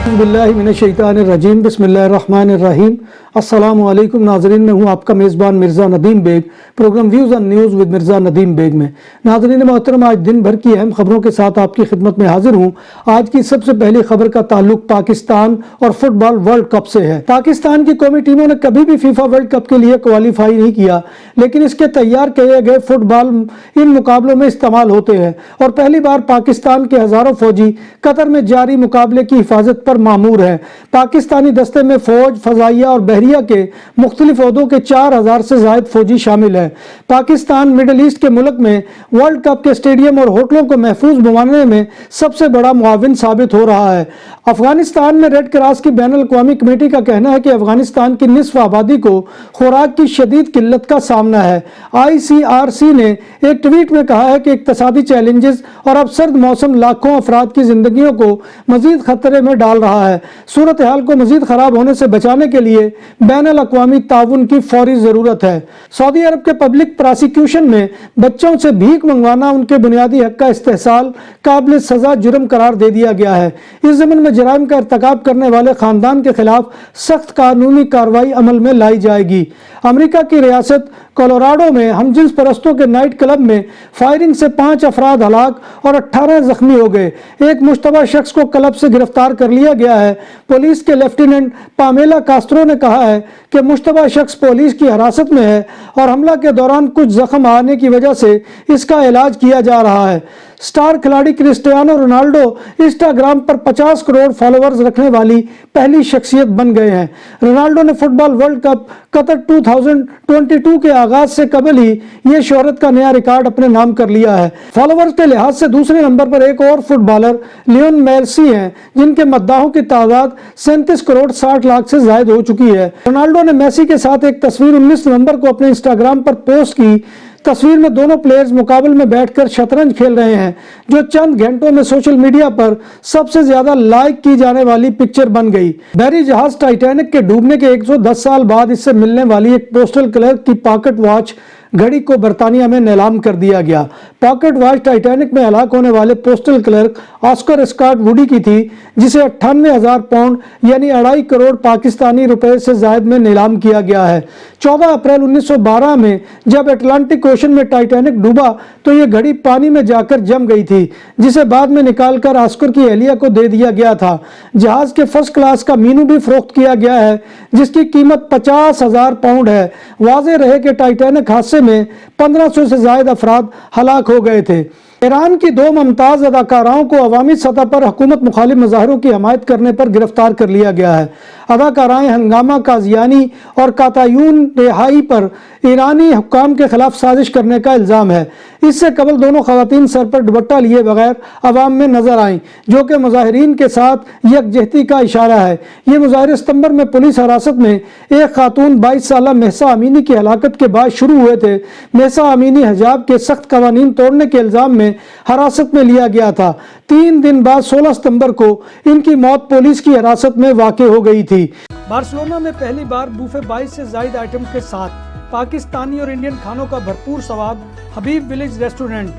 बिल्लाहि मिनश्शैतानिर्रजीम बिस्मिल्लाहिर्रहमानिर्रहीम। अस्सलामु अलैकुम नाज़रीन, मैं हूँ आपका मेज़बान Mirza Nadeem Baig, programme views and news with Mirza Nadeem Baig में। नाज़रीन मोहतरम, आज दिन भर की अहम खबरों के साथ आपकी खिदमत में हाजिर हूँ। आज की सबसे पहली खबर का ताल्लुक पाकिस्तान और फुटबॉल वर्ल्ड कप से है। पाकिस्तान की कौमी टीमों ने कभी भी फीफा वर्ल्ड कप के लिए क्वालिफाई नहीं किया, लेकिन इसके तैयार किए गए फुटबॉल इन मुकाबलों में इस्तेमाल होते हैं और पहली बार पाकिस्तान के हज़ारों फौजी कतर में जारी मुकाबले की हिफाजत पर मामूर है। पाकिस्तानी दस्ते में फौज, फजाइया और बहरिया के मुख्तलिफ ओहदों के 4000 से ज़ायद फौजी शामिल है। पाकिस्तान मिडल ईस्ट के मुल्क में वर्ल्ड कप के स्टेडियम और होटलों को महफूज बनवाने में सबसे बड़ा मुआविन साबित हो रहा है। अफगानिस्तान में रेड क्रॉस की बैनुल अक़वामी कमेटी का कहना है कि अफगानिस्तान की निसफ आबादी को खुराक की शदीद किल्लत का सामना है। ICRC ने एक ट्वीट में कहा है कि इक़्तिसादी चैलेंजेस और अब सर्द मौसम लाखों अफराद की जिंदगियों को मजीद खतरे में डाल रहा है। सूरत हाल को मजीद खराब होने से बचाने के लिए बैनुल अक़वामी ताउन की फौरी जरूरत है। सऊदी अरब के पब्लिक प्रोसिक्यूशन में बच्चों से भीख मंगवाना उनके बुनियादी हक का इस्तेहसाल काबिल सजा जुर्म करार दे दिया गया है। इस ज़मीन में जराइम का इर्तिकाब करने वाले खानदान के खिलाफ सख्त कानूनी कार्रवाई अमल में लाई जाएगी। अमेरिका की रियासत कोलोराडो में हमजिन्स परस्तों के नाइट क्लब में फायरिंग से 5 अफराद हलाक और 18 जख्मी हो गए। एक मुश्तबा शख्स को क्लब से गिरफ्तार कर लिया गया है। पुलिस के लेफ्टिनेंट पामेला कास्त्रो ने कहा है कि मुश्तबा शख्स पुलिस की हिरासत में है और हमला के दौरान कुछ जख्म आने की वजह से इसका इलाज किया जा रहा है। स्टार खिलाड़ी क्रिस्टियानो रोनाल्डो इंस्टाग्राम पर 50 करोड़ फॉलोअर्स रखने वाली पहली शख्सियत बन गए हैं। रोनाल्डो ने फुटबॉल वर्ल्ड कप कतर 2022 के आगाज से कबल ही ये शोहरत का नया रिकॉर्ड अपने नाम कर लिया है। फॉलोअर्स के लिहाज से दूसरे नंबर पर एक और फुटबॉलर लियोन मेसी हैं, जिनके मद्दाहों की तादाद 37 करोड़ 60 लाख से ज्यादा हो चुकी है। रोनाल्डो ने मेसी के साथ एक तस्वीर 19 नवंबर को अपने इंस्टाग्राम पर पोस्ट की। तस्वीर में दोनों प्लेयर्स मुकाबले में बैठकर शतरंज खेल रहे हैं, जो चंद घंटों में सोशल मीडिया पर सबसे ज्यादा लाइक की जाने वाली पिक्चर बन गई। बहरी जहाज टाइटैनिक के डूबने के 110 साल बाद इससे मिलने वाली एक पोस्टल क्लर्क की पॉकेट वॉच घड़ी को बर्तानिया में नीलाम कर दिया गया। पॉकेट वॉच टाइटैनिक में हलाक होने वाले postal clerk Oscar Scott Woody की थी, जिसे 98,000 पाउंड यानी 2.5 करोड़ पाकिस्तानी रुपए से जायद में नीलाम किया गया है। 14 अप्रैल 1912 में जब अटलांटिक ओशन में टाइटैनिक डूबा तो ये घड़ी पानी में जाकर जम गई थी, जिसे बाद में निकालकर ऑस्कर की एहलिया को दे दिया गया था। जहाज के फर्स्ट क्लास का मीनू भी फरोख्त किया गया है, जिसकी कीमत 50,000 पाउंड है। वाज़ेह रहे कि टाइटैनिक हादसे में 1500 से ज्यादा अफराद हलाक हो गए थे। ईरान की 2 मुमताज अदाकाराओं को अवामी सतह पर हुकूमत मुखालिफ मुजाहरों की हमायत करने पर गिरफ्तार कर लिया गया है। अदाकाराएं हंगामा काजियानी और कातायून रिहाई पर ईरानी हुक्काम के खिलाफ साजिश करने का इल्ज़ाम है। इससे कबल दोनों खवातीन सर पर दुपट्टा लिए बगैर अवाम में नजर आईं, जो कि मुजाहिरीन के साथ यकजहती का इशारा है। ये मुजाहरे सितंबर में पुलिस हिरासत में एक खातून 22 साला महसा अमीनी की हलाकत के बाद शुरू हुए थे। महसा अमीनी हिजाब के सख्त कवानीन तोड़ने के इल्ज़ाम में हिरासत में लिया गया था। 3 दिन बाद 16 सितंबर को इनकी मौत पुलिस की हिरासत में वाक़ हो गई थी। बार्सिलोना में पहली बार बूफे 22 से ज्यादा आइटम के साथ पाकिस्तानी और इंडियन खानों का भरपूर स्वाद हबीब विलेज रेस्टोरेंट।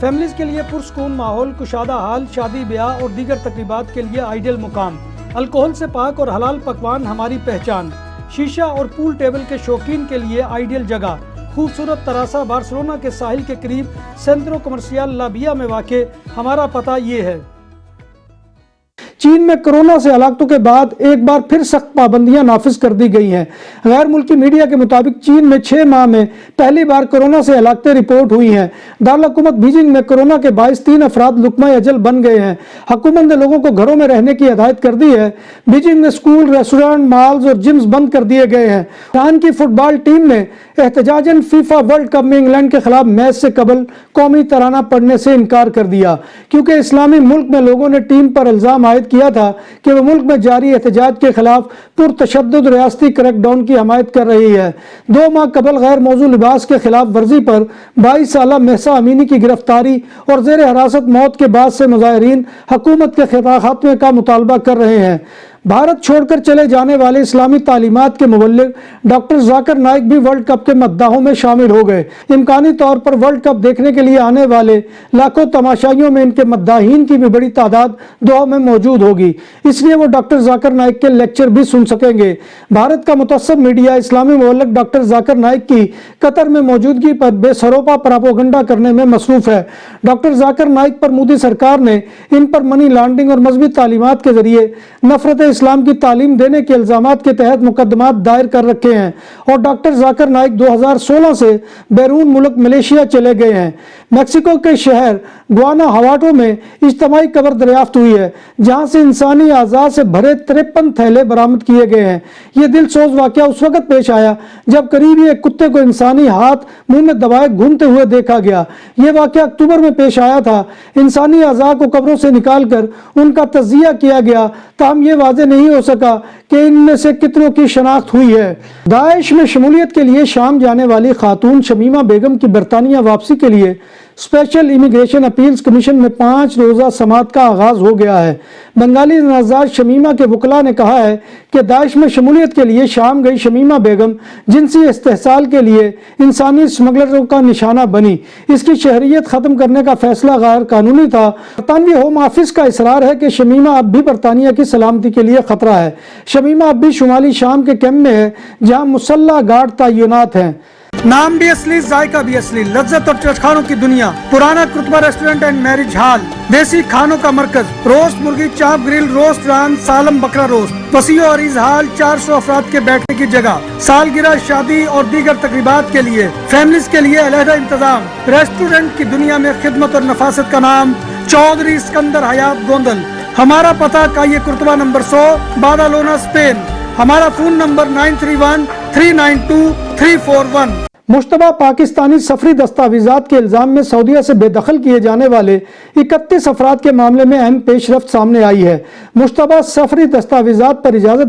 फैमिलीज के लिए पुरसकून माहौल, कुशादा हाल, शादी ब्याह और दीगर तकरीबात के लिए आइडियल मुकाम। अल्कोहल से पाक और हलाल पकवान हमारी पहचान। शीशा और पूल टेबल के शौकीन के लिए आइडियल जगह। खूबसूरत तरासा बार्सिलोना के साहिल के करीब सेंट्रो कमर्शियल लाबिया में वाक़े। हमारा पता ये है। चीन में कोरोना से हलाकतों के बाद एक बार फिर सख्त पाबंदियां नाफिज कर दी गई हैं। गैर मुल्की मीडिया के मुताबिक चीन में 6 माह में पहली बार कोरोना से हलाकतें रिपोर्ट हुई हैं। दारुल हुकूमत बीजिंग में कोरोना के 3 अफराद लुकमा अजल बन गए हैं। हुकूमत ने लोगों को घरों में रहने की हिदायत कर दी है। बीजिंग में स्कूल, रेस्टोरेंट, मॉल्स और जिम्स बंद कर दिए गए हैं। ईरान की फुटबॉल टीम ने एहतजाजन फीफा वर्ल्ड कप में इंग्लैंड के खिलाफ मैच से कबल कौमी तराना पढ़ने से इनकार कर दिया, क्योंकि इस्लामी मुल्क में लोगों ने टीम पर इल्जाम आयद किया था कि वह मुल्क में जारी एहतजाज के खिलाफ पुरतशद्दुद रियासती क्रैकडाउन की हमायत कर रही है। 2 माह कबल गैर मौजू लिबास के खिलाफ वर्जी पर 22 साला महसा अमीनी की गिरफ्तारी और जेर हिरासत मौत के बाद से मुजाहिरीन हुकूमत के खात्मे का मुतालबा कर रहे हैं। भारत छोड़कर चले जाने वाले इस्लामी तालीमात के मुबल्लिग डॉक्टर जाकिर नाइक भी वर्ल्ड कप के मद्दाहों में शामिल हो गए। इम्कानी तौर पर वर्ल्ड कप देखने के लिए आने वाले लाखों तमाशाइयों में इनके मद्दाहीन की भी बड़ी तादाद दुआ में मौजूद होगी, इसलिए वो डॉक्टर जाकिर नाइक के लेक्चर भी सुन सकेंगे। भारत का मुतअस्सिर मीडिया इस्लामी मुबल्लिग डॉक्टर जाकिर नाइक की कतर में मौजूदगी पर बेसरोपा प्रोपेगेंडा करने में मसरूफ है। डॉक्टर जाकिर नाइक पर मोदी सरकार ने इन पर मनी लॉन्ड्रिंग और मजहबी तालीमात के जरिए नफरत इस्लाम की तालीम देने के इल्जामात के तहत मुकदमात दायर कर रखे हैं और डॉक्टर जाकिर नाइक 2016 से बैरून मुल्क मलेशिया चले गए हैं। मेक्सिको के शहर गुआनाजुआटो में इज्तिमाई कब्र दरियाफ्त हुई है, जहां से इंसानी आज़ा से भरे 53 थैले बरामद किए गए हैं। ये दिलसोज वाकया उस वक्त पेश आया जब करीबी एक कुत्ते को इंसानी हाथ मुंह में दबाए घूमते हुए देखा गया। ये वाकया अक्टूबर में पेश आया था। इंसानी आज़ा को कब्रों से निकाल कर उनका तज़किया किया गया, ताहम ये वाज़ेह नहीं हो सका कि इनमें से कितनों की शनाख्त हुई है। दाइश में शमूलियत के लिए शाम जाने वाली खातून शमीमा बेगम की बरतानिया वापसी के लिए स्पेशल इमिग्रेशन अपील्स कमीशन में 5 रोज़ा समाअत का आगाज हो गया है। बंगाली नज़ार शमीमा के वकला ने कहा है कि दाइश में शमूलियत के लिए शाम गई शमीमा बेगम जिनसी इस्तेहसाल के लिए इंसानी स्मगलरों का निशाना बनी। इसकी शहरियत ख़त्म करने का फैसला गैर कानूनी था। बरतानवी होम ऑफिस का इसरार है कि शमीमा अब भी बरतानिया की सलामती के लिए खतरा है। शमीमा अब भी शुमाली शाम के कैम्प में है, जहाँ मुसल्ला गार्ड तैनात हैं। नाम भी असली, जायका भी असली, लज्जत और चटखानों की दुनिया, पुराना कुतबा रेस्टोरेंट एंड मैरिज हॉल, देसी खानों का मरकज, रोस्ट मुर्गी, चाप ग्रिल, रोस्ट रान, सालम बकरा रोस्ट, वसीओ और इजहाल, 400 अफराद के बैठने की जगह, सालगिरह, शादी और दीगर तकरीबात के लिए, फैमिलीज के लिए अलहदा इंतजाम। रेस्टोरेंट की दुनिया में खिदमत और नफासत का नाम चौधरी सिकंदर हयात गोंदल। हमारा पता काये कुर्तबा नंबर 100, बादालोना, स्पेन। हमारा फोन नंबर 9313923341। मुश्तबा पाकिस्तानी सफरी दस्तावेजात के इल्ज़ाम में सऊदीया से बेदखल किए जाने वाले 31 अफराद के मामले में अहम पेशरफ्त सामने आई है। मुश्तबा सफरी दस्तावेजात पर इजाज़त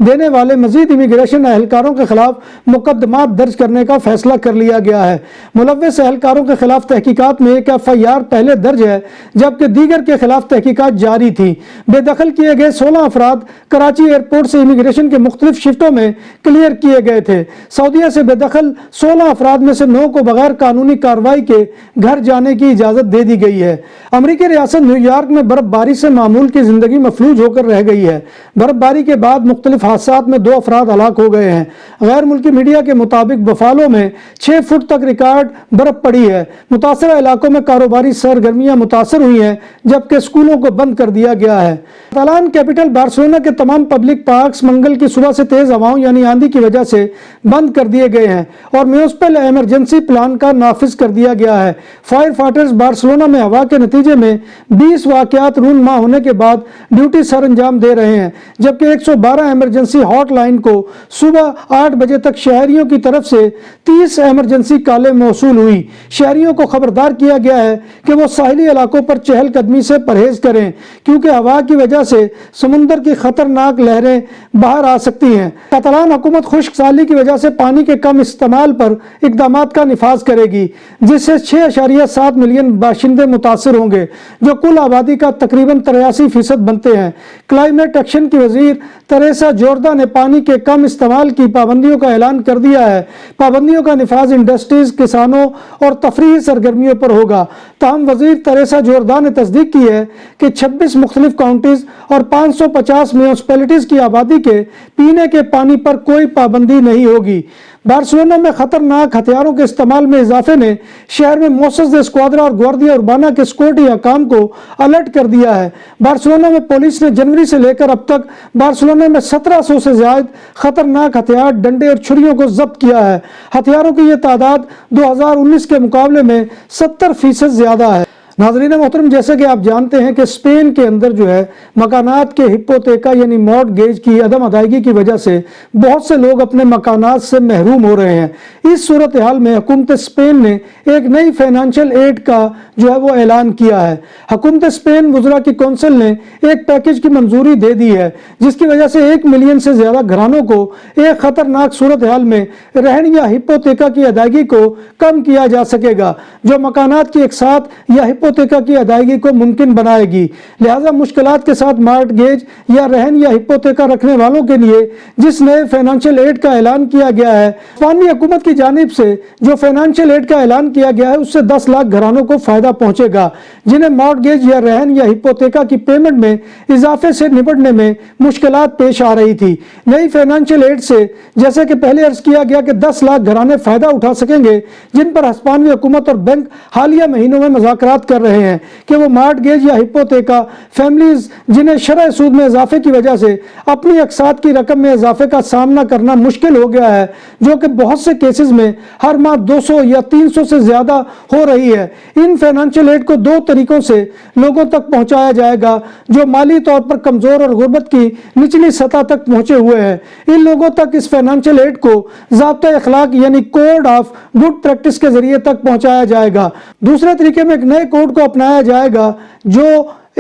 देने वाले मजीद इमिग्रेशन एहलकारों के खिलाफ मुकदमा दर्ज करने का फैसला कर लिया गया है। मुलव्वस एहलकारों के खिलाफ तहकीकात में एक FIR पहले दर्ज है, जबकि दीगर के खिलाफ तहकीकात जारी थी। बेदखल किए गए 16 अफराद कराची एयरपोर्ट से इमिग्रेशन के मुख्तलिफ शिफ्टों में क्लियर किए गए थे। सऊदीया से बेदखल 16 अफराद में से 9 को बगैर कानूनी कार्रवाई के घर जाने की इजाजत दे दी गई है। अमरीकी रियासत न्यूयॉर्क में बर्फबारी से मामूल की जिंदगी मफलूज होकर रह गई है। बर्फबारी के बाद मुख्तलिफ हादसात में 2 अफराद हलाक हो गए हैं। गैर मुल्की मीडिया के मुताबिक बफालो में 6 फुट तक रिकॉर्ड बर्फ पड़ी है। मुतासरा इलाकों में कारोबारी सरगर्मियां मुतासर हुई हैं, जबकि स्कूलों को बंद कर दिया गया है। कतालान कैपिटल बार्सिलोना के तमाम पब्लिक पार्क्स मंगल की सुबह से तेज हवाओं यानी आंधी की वजह से बंद कर दिए गए हैं और म्यूनिसिपल इमरजेंसी प्लान का नाफिज कर दिया गया है। फायर फाइटर्स बार्सिलोना में हवा के नतीजे में 20 वाकयात रूनमा होने के बाद ड्यूटी सर अंजाम दे रहे हैं, जबकि 112 इमरजेंसी हॉटलाइन को सुबह 8 बजे तक शहरियों की तरफ से 30 इमरजेंसी कॉलें मौसूल हुई। शहरियों को खबरदार किया गया है कि वो साहिली इलाकों पर चहलकदमी से परहेज करें, क्योंकि हवा की वजह से समुंदर की खतरनाक लहरें बाहर आ सकती हैं। कतालान हुकूमत खुश्क साली की वजह से पानी के कम इस्तेमाल पर इक़दामात का निफाज करेगी, जिससे 6.7 मिलियन बाशिंदे मुतासर होंगे, जो कुल आबादी का तकरीबन 83% बनते हैं। क्लाइमेट एक्शन की वजीर तेरेसा जोर्दा ने पानी के कम इस्तेमाल की पाबंदियों का ऐलान कर दिया है। पाबंदियों का निफाज इंडस्ट्रीज, किसानों और तफरीही सरगर्मियों पर होगा। ताहम वजीर तेरेसा जोर्दा ने तस्दीक की है कि 26 मुख्तलिफ काउंटीज और 550 म्यूनिसिपैलिटीज की आबादी के पीने के पानी पर कोई पाबंदी नहीं होगी। बार्सिलोना में खतरनाक हथियारों के इस्तेमाल में इजाफे ने शहर में मोसेस दे स्क्वाड्रा और ग्वार्डिया उर्बाना के सिक्योरिटी हकाम को अलर्ट कर दिया है। बार्सिलोना में पुलिस ने जनवरी से लेकर अब तक बार्सिलोना में 1700 से ज्यादा खतरनाक हथियार, डंडे और छुरियों को जब्त किया है। हथियारों की यह तादाद 2019 के मुकाबले में 70% ज्यादा है। नाज़रीन मोहतरम, जैसे कि आप जानते हैं कि स्पेन के अंदर जो है मकानात के हिपोतेका यानी मॉर्टगेज की अदम अदायगी की वजह से बहुत से लोग अपने मकानात से महरूम हो रहे हैं। इस सूरत हाल में हुकूमत स्पेन ने एक नई फाइनेंशियल एड का जो है वो ऐलान किया है। हुकूमत स्पेन वज़रा की कौंसिल ने एक पैकेज की मंजूरी दे दी है, जिसकी वजह से 1 मिलियन से ज़्यादा घरानों को एक ख़तरनाक सूरत हाल में रहन या हिपोतेका की अदायगी को कम किया जा सकेगा। जो मकानात की एक साथ या ہپوتیکا کی ادائیگی کو ممکن بنائے گی۔ لہذا مشکلات کے ساتھ مارٹگیج یا رہن یا ہپوتیکا رکھنے والوں کے لیے جس نئے فائنانشل ایڈ کا اعلان کیا گیا ہے، اسپانوی حکومت کی جانب سے جو فائنانشل ایڈ کا اعلان کیا گیا ہے، اس سے 10 لاکھ گھرانوں کو فائدہ پہنچے گا جنہیں مارٹگیج یا رہن یا ہپوتیکا کی پیمنٹ میں اضافے سے نپٹنے میں مشکلات پیش آ رہی تھی۔ نئی فائنانشل ایڈ سے جیسے کہ پہلے عرض کیا گیا کہ 10 لاکھ گھرانے فائدہ اٹھا سکیں گے، جن پر ہسپانوی حکومت اور بینک حالیہ مہینوں میں مذاکرات کر رہے ہیں کہ وہ مارٹگیج یا ہپوتیکا فیملیز جنہیں شرح سود میں اضافے کی وجہ سے اپنی اقساط کی رقم میں اضافے کا سامنا کرنا مشکل ہو گیا ہے، جو کہ بہت سے کیسز میں ہر ماہ 200 یا 300 سے زیادہ ہو رہی ہے۔ ان فائنانشل ایڈ کو 2 طریقوں سے لوگوں تک پہنچایا جائے گا جو مالی طور پر کمزور اور غربت کی نچلی سطح تک پہنچے ہوئے ہیں۔ ان لوگوں تک اس فائنانشل ایڈ کو ضابطۂ اخلاق یعنی کوڈ آف گڈ پریکٹس کے ذریعے تک پہنچایا جائے گا۔ دوسرے طریقے میں ایک نئے کوڈ کو اپنایا جائے گا جو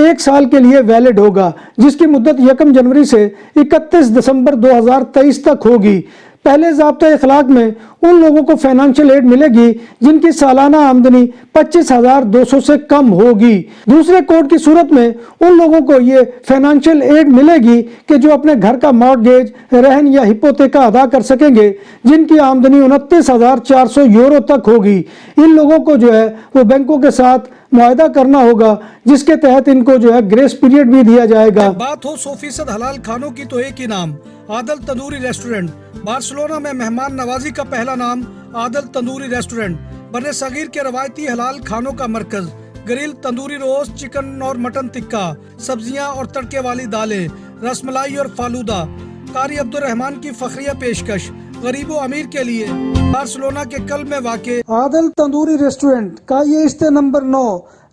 1 سال کے لیے ویلڈ ہوگا، جس کی مدت 1 جنوری سے 31 دسمبر 2023 تک ہوگی۔ پہلے ضابطۂ اخلاق میں ان لوگوں کو فائنانشل ایڈ ملے گی جن کی سالانہ آمدنی 25,200 سے کم ہوگی۔ دوسرے کوڈ کی صورت میں ان لوگوں کو یہ فائنانشل ایڈ ملے گی کہ جو اپنے گھر کا مارٹگیج، رہن یا ہپوتیکا ادا کر سکیں گے، جن کی آمدنی 29,400 یورو تک ہوگی۔ ان لوگوں کو جو ہے وہ بینکوں کے ساتھ معاہدہ کرنا ہوگا جس کے تحت ان کو جو ہے گریس پیریڈ بھی دیا جائے گا۔ بات ہو 100% حلال کھانوں کی تو ایک ہی نام، عادل تندوری ریسٹورنٹ۔ بارسلونا میں مہمان نوازی کا پہلا نام عادل تندوری ریسٹورنٹ، بر صغیر کے روایتی حلال کھانوں کا مرکز۔ گرل تندوری روسٹ، چکن اور مٹن ٹکا، سبزیاں اور تڑکے والی دالیں، رس ملائی اور فالودہ۔ قاری عبدالرحمن کی فخریہ پیشکش غریب و امیر کے لیے۔ بارسلونا کے قلب میں واقع عادل تندوری ریسٹورنٹ کا یہ استے نمبر 9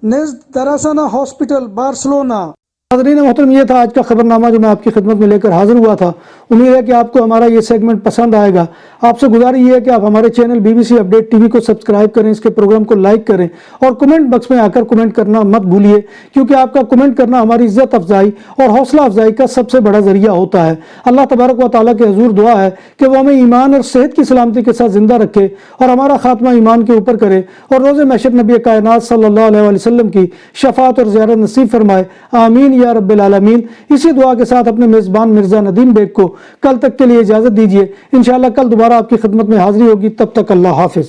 نزد دراسانہ ہاسپٹل بارسلونا۔ ناظرین محترم، یہ تھا آج کا خبرنامہ جو میں آپ کی خدمت میں لے کر حاضر ہوا تھا۔ امید ہے کہ آپ کو ہمارا یہ سیگمنٹ پسند آئے گا۔ آپ سے گزارش یہ ہے کہ آپ ہمارے channel BBC update T V کو سبسکرائب کریں، اس کے پروگرام کو لائک کریں اور کمنٹ باکس میں آ کر کمنٹ کرنا مت بھولیے، کیونکہ آپ کا کمنٹ کرنا ہماری عزت افزائی اور حوصلہ افزائی کا سب سے بڑا ذریعہ ہوتا ہے۔ اللہ تبارک و تعالیٰ کے حضور دعا ہے کہ وہ ہمیں ایمان اور صحت کی سلامتی کے ساتھ زندہ رکھے اور ہمارا خاتمہ ایمان کے اوپر کرے اور روز محشر نبی کائنات صلی اللہ علیہ وسلم کی شفاعت اور زیارت نصیب فرمائے، آمین یا رب العالمین۔ اسی دعا کے ساتھ اپنے میزبان مرزا ندیم بیگ کو کل تک کے لیے اجازت دیجیے۔ انشاءاللہ کل دوبارہ آپ کی خدمت میں حاضری ہوگی، تب تک اللہ حافظ۔